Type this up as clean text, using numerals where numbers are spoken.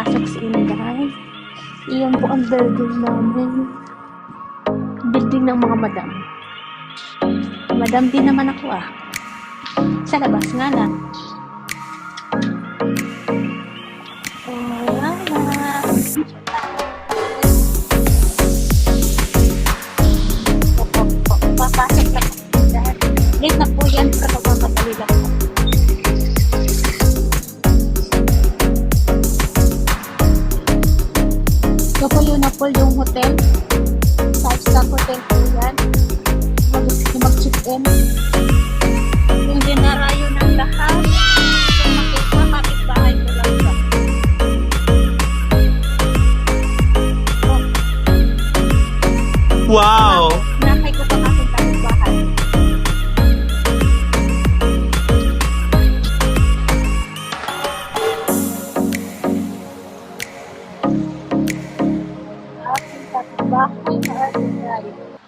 papasok sa inday. Iyon po ang building namin. Building ng mga madam. Madam din naman ako ah. Sa labas nga lang. Wala na. Papasok na po. Late na po yan. Kapagpapadali lang po. Ito po yung Napol, yung hotel. 5-star hotel po yan. Mag-check-in. Yung dinarayo ng lahat. Kung makita, kapit-bahay ko lang siya. Wow! Nakay ko pa kapit kapit-bahay. Aking kapit-bahay na ating